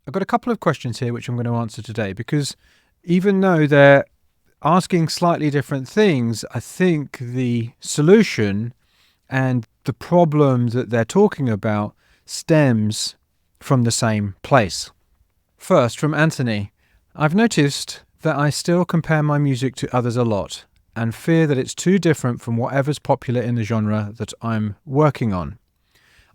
I've got a couple of questions here which I'm going to answer today because even though they're asking slightly different things, I think the solution and the problem that they're talking about stems from the same place. First, from Anthony, I've noticed that I still compare my music to others a lot and fear that it's too different from whatever's popular in the genre that I'm working on.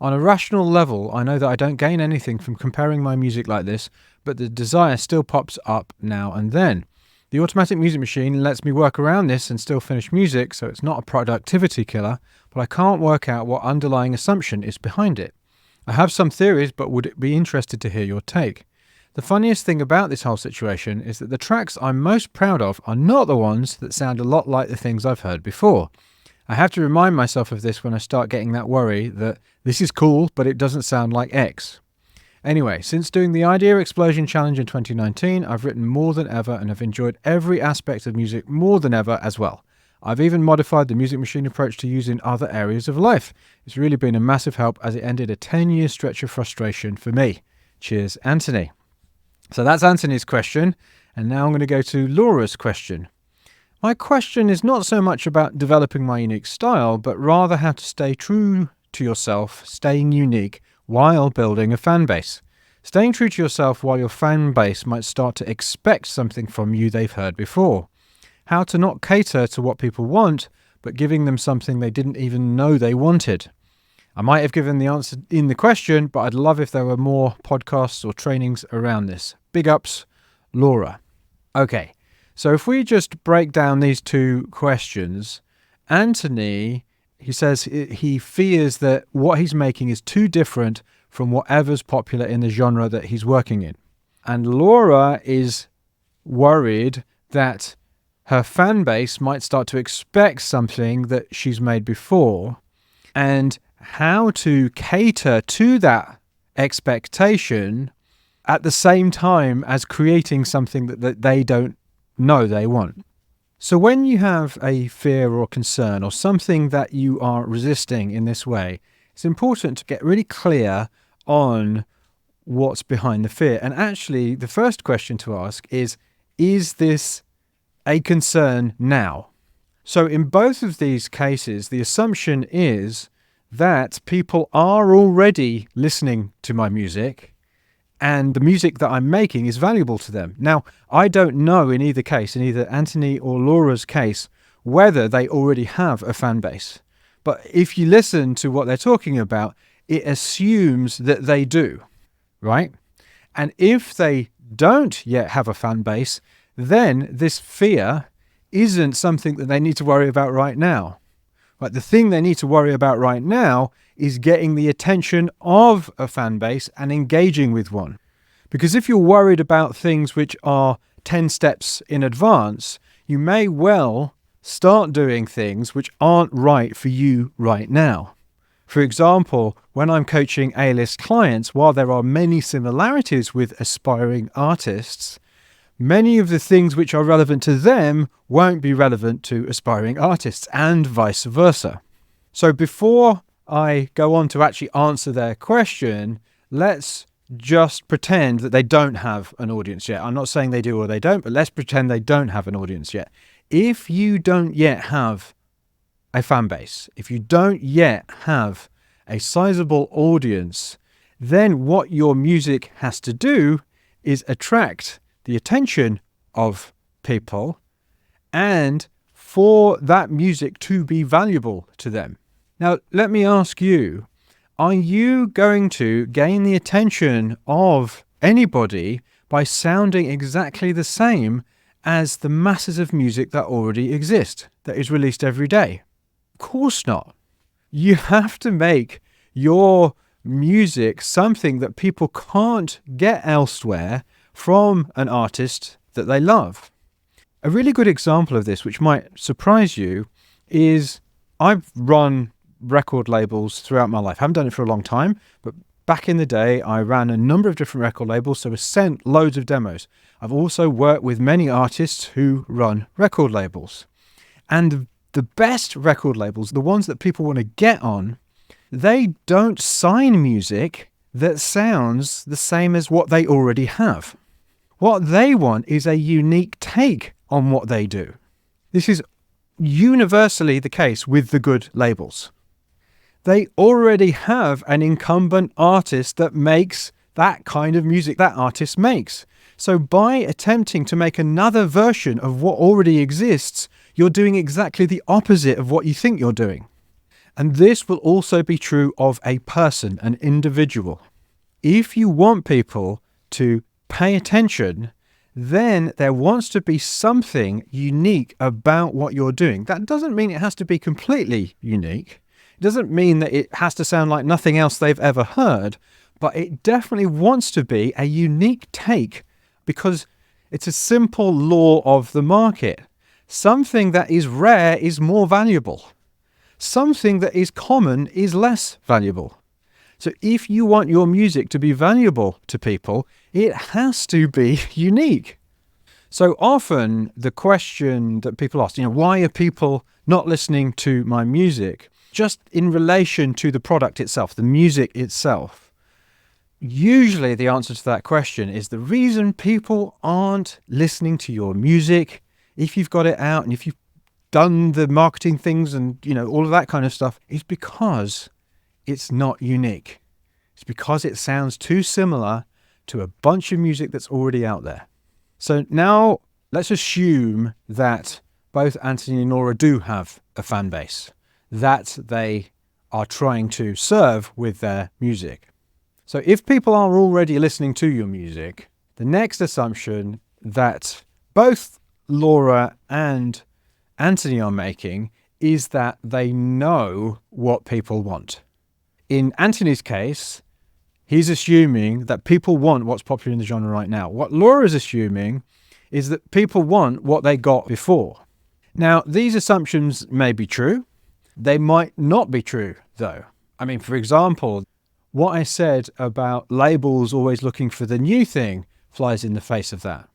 On a rational level, I know that I don't gain anything from comparing my music like this, but the desire still pops up now and then. The automatic music machine lets me work around this and still finish music, so it's not a productivity killer, but I can't work out what underlying assumption is behind it. I have some theories, but would be interested to hear your take. The funniest thing about this whole situation is that the tracks I'm most proud of are not the ones that sound a lot like the things I've heard before. I have to remind myself of this when I start getting that worry that this is cool, but it doesn't sound like X. Anyway, since doing the Idea Explosion Challenge in 2019, I've written more than ever and have enjoyed every aspect of music more than ever as well. I've even modified the music machine approach to use in other areas of life. It's really been a massive help as it ended a 10-year stretch of frustration for me. Cheers, Anthony. So that's Anthony's question, and now I'm going to go to Laura's question. My question is not so much about developing my unique style, but rather how to stay true to yourself, staying unique, while building a fan base. Staying true to yourself while your fan base might start to expect something from you they've heard before. How to not cater to what people want, but giving them something they didn't even know they wanted. I might have given the answer in the question, but I'd love if there were more podcasts or trainings around this. Big ups, Laura. Okay, so if we just break down these two questions, Anthony, he says he fears that what he's making is too different from whatever's popular in the genre that he's working in. And Laura is worried that her fan base might start to expect something that she's made before, and how to cater to that expectation at the same time as creating something that they don't know they want. So when you have a fear or concern or something that you are resisting in this way, it's important to get really clear on what's behind the fear. And actually, the first question to ask is this a concern now? So in both of these cases, the assumption is that people are already listening to my music and the music that I'm making is valuable to them. Now, I don't know in either case, in either Anthony or Laura's case, whether they already have a fan base. But if you listen to what they're talking about, it assumes that they do, right? And if they don't yet have a fan base, then this fear isn't something that they need to worry about right now. But the thing they need to worry about right now is getting the attention of a fan base and engaging with one. Because if you're worried about things which are 10 steps in advance, you may well start doing things which aren't right for you right now. For example, when I'm coaching A-list clients, while there are many similarities with aspiring artists, many of the things which are relevant to them won't be relevant to aspiring artists, and vice versa. So before I go on to actually answer their question, let's just pretend that they don't have an audience yet. I'm not saying they do or they don't, but let's pretend they don't have an audience yet. If you don't yet have a fan base, if you don't yet have a sizable audience, then what your music has to do is attract the attention of people and for that music to be valuable to them. Now, let me ask you, are you going to gain the attention of anybody by sounding exactly the same as the masses of music that already exist, that is released every day? Of course not. You have to make your music something that people can't get elsewhere from an artist that they love. A really good example of this, which might surprise you, is I've run record labels throughout my life. I haven't done it for a long time, but back in the day, I ran a number of different record labels, so I was sent loads of demos. I've also worked with many artists who run record labels. And the best record labels, the ones that people want to get on, they don't sign music, that sounds the same as what they already have. What they want is a unique take on what they do. This is universally the case with the good labels. They already have an incumbent artist that makes that kind of music that artist makes. So by attempting to make another version of what already exists, you're doing exactly the opposite of what you think you're doing. And this will also be true of a person, an individual. If you want people to pay attention, then there wants to be something unique about what you're doing. That doesn't mean it has to be completely unique. It doesn't mean that it has to sound like nothing else they've ever heard, but it definitely wants to be a unique take because it's a simple law of the market. Something that is rare is more valuable. Something that is common is less valuable. So if you want your music to be valuable to people, it has to be unique. So often the question that people ask, why are people not listening to my music? Just in relation to the product itself, the music itself. Usually the answer to that question is the reason people aren't listening to your music, if you've got it out and if you've done the marketing things and, all of that kind of stuff, is because it's not unique. It's because it sounds too similar to a bunch of music that's already out there. So now let's assume that both Anthony and Laura do have a fan base that they are trying to serve with their music. So if people are already listening to your music, the next assumption that both Laura and Anthony are making is that they know what people want. In Anthony's case, he's assuming that people want what's popular in the genre right now. What Laura's assuming is that people want what they got before. Now, these assumptions may be true. They might not be true, though. I mean, for example, what I said about labels always looking for the new thing flies in the face of that.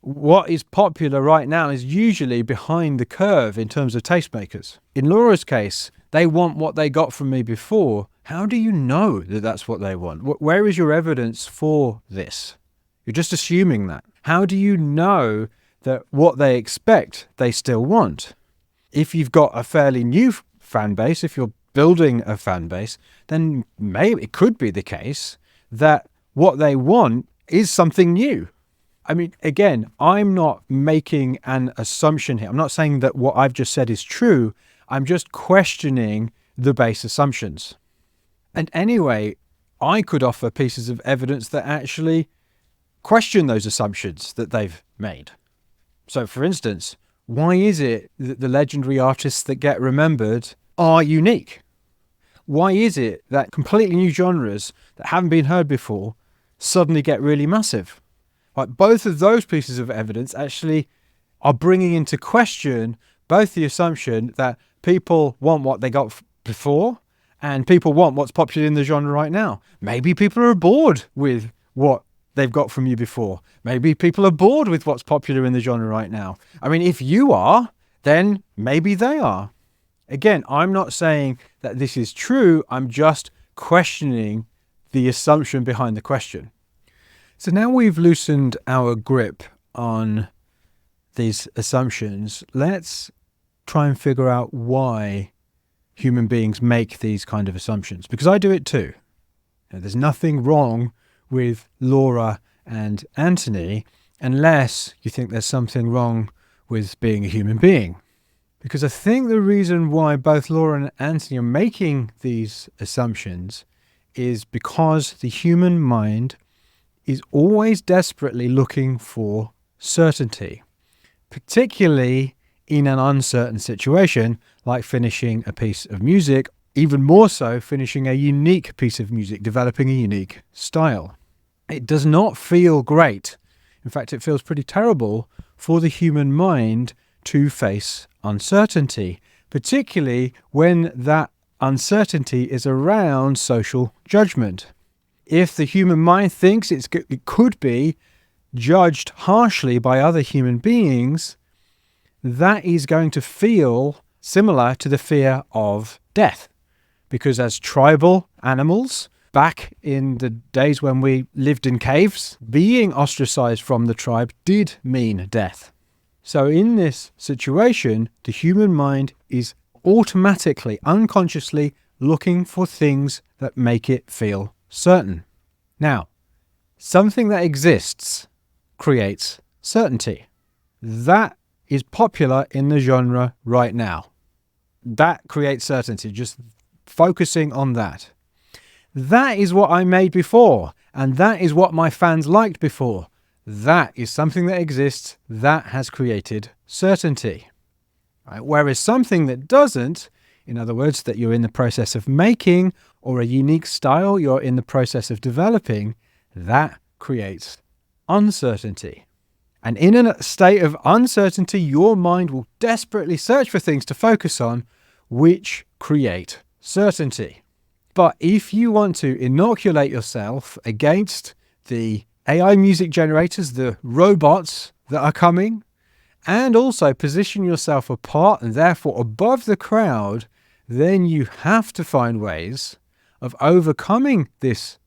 What is popular right now is usually behind the curve in terms of tastemakers. In Laura's case, they want what they got from me before. How do you know that that's what they want? Where is your evidence for this? You're just assuming that. How do you know that what they expect they still want? If you've got a fairly new fan base, if you're building a fan base, then maybe it could be the case that what they want is something new. I mean, again, I'm not making an assumption here. I'm not saying that what I've just said is true. I'm just questioning the base assumptions. And anyway, I could offer pieces of evidence that actually question those assumptions that they've made. So for instance, why is it that the legendary artists that get remembered are unique? Why is it that completely new genres that haven't been heard before suddenly get really massive? Like, both of those pieces of evidence actually are bringing into question both the assumption that people want what they got before and people want what's popular in the genre right now. Maybe people are bored with what they've got from you before. Maybe people are bored with what's popular in the genre right now. I mean, if you are, then maybe they are. Again, I'm not saying that this is true. I'm just questioning the assumption behind the question. So now we've loosened our grip on these assumptions, let's try and figure out why human beings make these kind of assumptions. Because I do it too. There's nothing wrong with Laura and Anthony unless you think there's something wrong with being a human being. Because I think the reason why both Laura and Anthony are making these assumptions is because the human mind is always desperately looking for certainty, particularly in an uncertain situation like finishing a piece of music, even more so finishing a unique piece of music, developing a unique style. It does not feel great. In fact, it feels pretty terrible for the human mind to face uncertainty, particularly when that uncertainty is around social judgment. If the human mind thinks it could be judged harshly by other human beings, that is going to feel similar to the fear of death. Because as tribal animals, Back in the days when we lived in caves, being ostracized from the tribe did mean death. So in this situation, the human mind is automatically, unconsciously looking for things that make it feel certain. Now, something that exists creates certainty. That is popular in the genre right now. That creates certainty, just focusing on that. That is what I made before, and that is what my fans liked before. That is something that exists, that has created certainty. Right? Whereas something that doesn't, in other words, that you're in the process of making, or a unique style you're in the process of developing, that creates uncertainty. And in a state of uncertainty, your mind will desperately search for things to focus on, which create certainty. But if you want to inoculate yourself against the AI music generators, the robots that are coming, and also position yourself apart and therefore above the crowd, then you have to find ways of overcoming this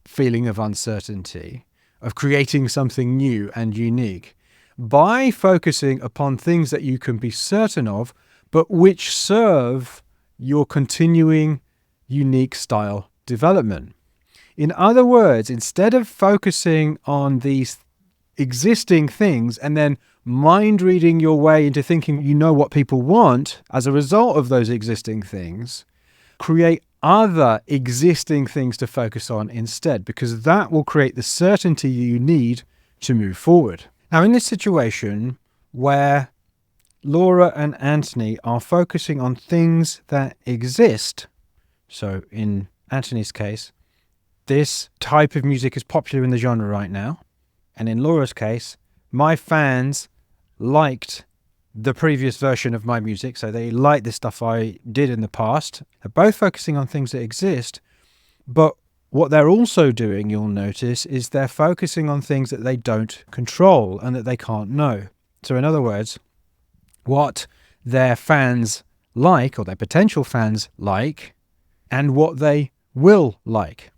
feeling of uncertainty, of creating something new and unique, by focusing upon things that you can be certain of, but which serve your continuing unique style development. In other words, instead of focusing on these existing things and then mind reading your way into thinking you know what people want as a result of those existing things, create other existing things to focus on instead, because that will create the certainty you need to move forward. Now, in this situation where Laura and Anthony are focusing on things that exist, so in Anthony's case, this type of music is popular in the genre right now. And in Laura's case, my fans liked the previous version of my music, so they like the stuff I did in the past. They're both focusing on things that exist, but what they're also doing, you'll notice, is they're focusing on things that they don't control and that they can't know. So in other words, what their fans like, or their potential fans like, and what they will like.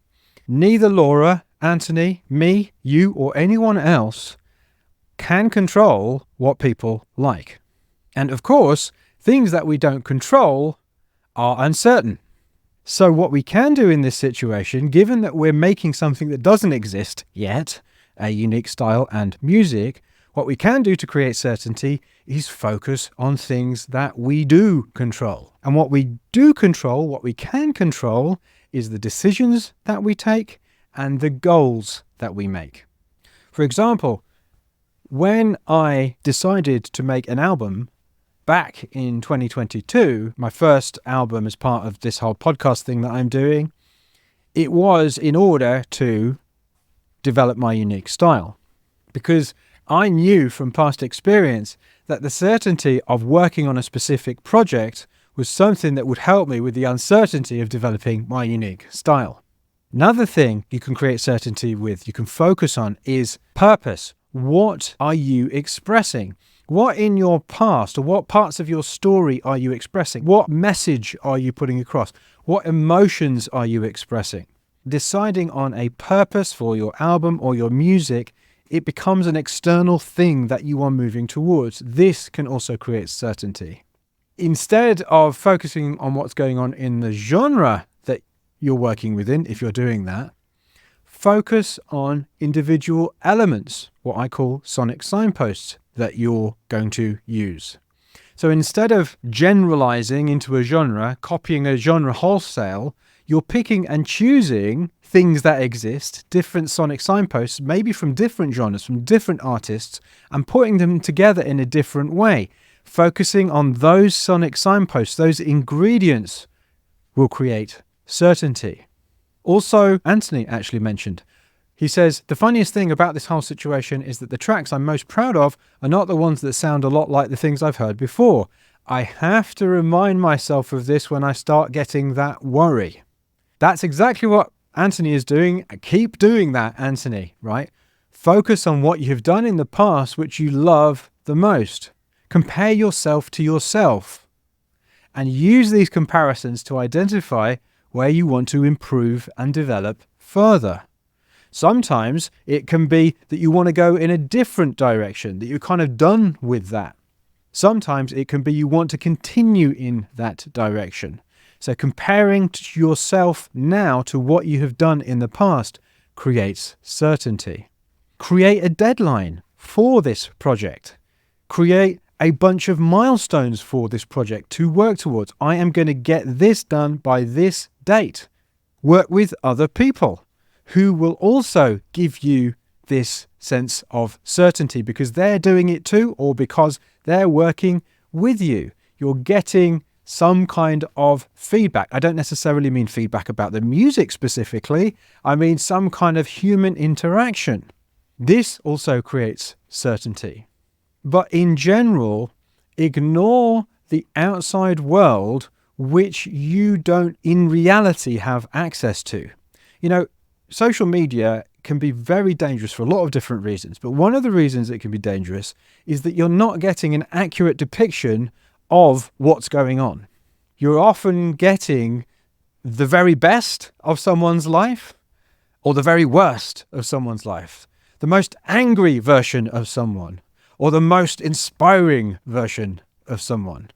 Neither Laura, Anthony, me, you, or anyone else can control what people like. And of course, things that we don't control are uncertain. So what we can do in this situation, given that we're making something that doesn't exist yet, a unique style and music, what we can do to create certainty is focus on things that we do control. And what we do control, what we can control, is the decisions that we take and the goals that we make. For example, when I decided to make an album back in 2022, my first album as part of this whole podcast thing that I'm doing, it was in order to develop my unique style. Because I knew from past experience that the certainty of working on a specific project was something that would help me with the uncertainty of developing my unique style. Another thing you can create certainty with, you can focus on, is purpose. What are you expressing? What in your past, or what parts of your story are you expressing? What message are you putting across? What emotions are you expressing? Deciding on a purpose for your album or your music, it becomes an external thing that you are moving towards. This can also create certainty. Instead of focusing on what's going on in the genre that you're working within, if you're doing that, focus on individual elements, what I call sonic signposts, that you're going to use. So instead of generalizing into a genre, copying a genre wholesale, you're picking and choosing things that exist, different sonic signposts, maybe from different genres, from different artists, and putting them together in a different way. Focusing on those sonic signposts, those ingredients, will create certainty. Also, Anthony actually mentioned, he says, the funniest thing about this whole situation is that the tracks I'm most proud of are not the ones that sound a lot like the things I've heard before. I have to remind myself of this when I start getting that worry. That's exactly what Anthony is doing. Keep doing that, Anthony, right? Focus on what you've done in the past which you love the most. Compare yourself to yourself and use these comparisons to identify where you want to improve and develop further. Sometimes it can be that you want to go in a different direction, that you're kind of done with that. Sometimes it can be you want to continue in that direction. So comparing yourself now to what you have done in the past creates certainty. Create a deadline for this project. Create a bunch of milestones for this project to work towards. I am going to get this done by this date. Work with other people who will also give you this sense of certainty because they're doing it too, or because they're working with you. You're getting some kind of feedback. I don't necessarily mean feedback about the music specifically. I mean some kind of human interaction. This also creates certainty. But in general, ignore the outside world which you don't in reality have access to. You know, social media can be very dangerous for a lot of different reasons, but one of the reasons it can be dangerous is that you're not getting an accurate depiction of what's going on. You're often getting the very best of someone's life or the very worst of someone's life, the most angry version of someone or the most inspiring version of someone.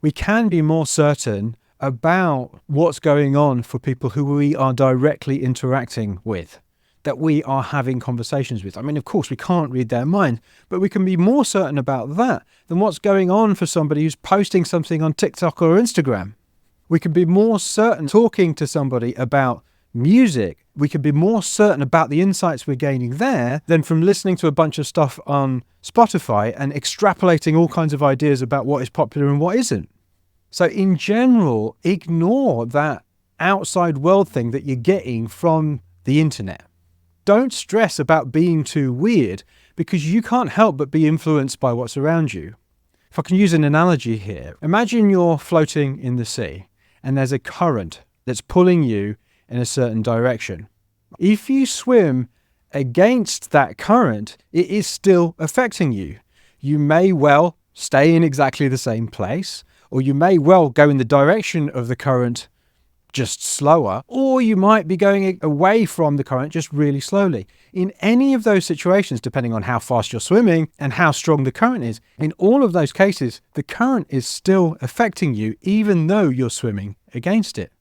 We can be more certain about what's going on for people who we are directly interacting with, that we are having conversations with. I mean, of course, we can't read their mind, but we can be more certain about that than what's going on for somebody who's posting something on TikTok or Instagram. We can be more certain talking to somebody about music. We can be more certain about the insights we're gaining there than from listening to a bunch of stuff on Spotify and extrapolating all kinds of ideas about what is popular and what isn't. So in general, ignore that outside world thing that you're getting from the internet. Don't stress about being too weird because you can't help but be influenced by what's around you. If I can use an analogy here, imagine you're floating in the sea and there's a current that's pulling you in a certain direction. If you swim against that current, it is still affecting you. You may well stay in exactly the same place, or you may well go in the direction of the current just slower, or you might be going away from the current just really slowly. In any of those situations, depending on how fast you're swimming and how strong the current is, in all of those cases, the current is still affecting you even though you're swimming against it.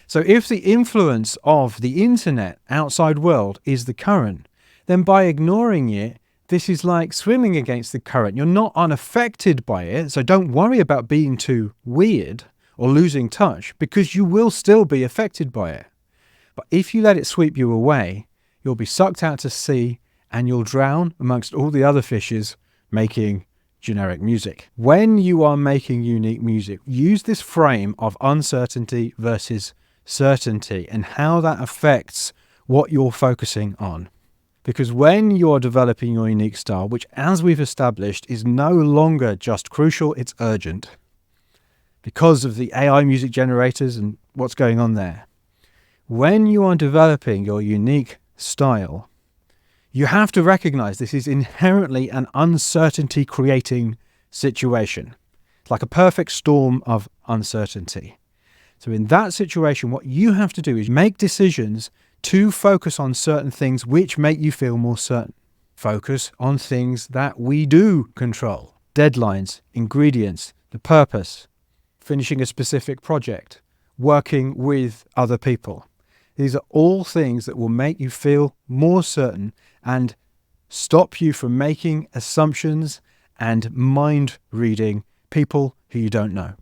So if the influence of the internet outside world is the current, then by ignoring it, this is like swimming against the current. You're not unaffected by it, so don't worry about being too weird or losing touch because you will still be affected by it. But if you let it sweep you away, you'll be sucked out to sea and you'll drown amongst all the other fishes making generic music. When you are making unique music, use this frame of uncertainty versus certainty and how that affects what you're focusing on. Because when you're developing your unique style, which as we've established is no longer just crucial, it's urgent because of the AI music generators and what's going on there. When you are developing your unique style, you have to recognize this is inherently an uncertainty creating situation. It's like a perfect storm of uncertainty. So in that situation, what you have to do is make decisions to focus on certain things which make you feel more certain. Focus on things that we do control. Deadlines, ingredients, the purpose, finishing a specific project, working with other people. These are all things that will make you feel more certain and stop you from making assumptions and mind reading people who you don't know.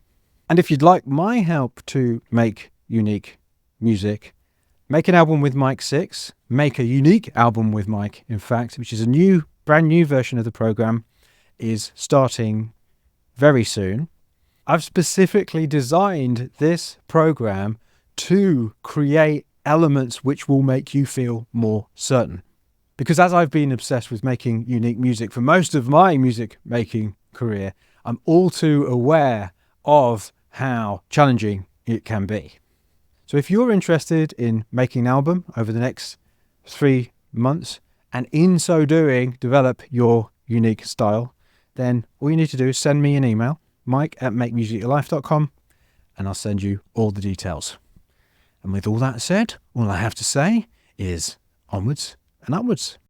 And if you'd like my help to make unique music, make an album with Mike 6, make a unique album with Mike, in fact, which is a brand new version of the program, is starting very soon. I've specifically designed this program to create elements which will make you feel more certain. Because as I've been obsessed with making unique music for most of my music making career, I'm all too aware of how challenging it can be. So if you're interested in making an album over the next 3 months and in so doing develop your unique style, then all you need to do is send me an email, mike@makemusicyourlife.com, and I'll send you all the details. And with all that said, all I have to say is onwards and upwards.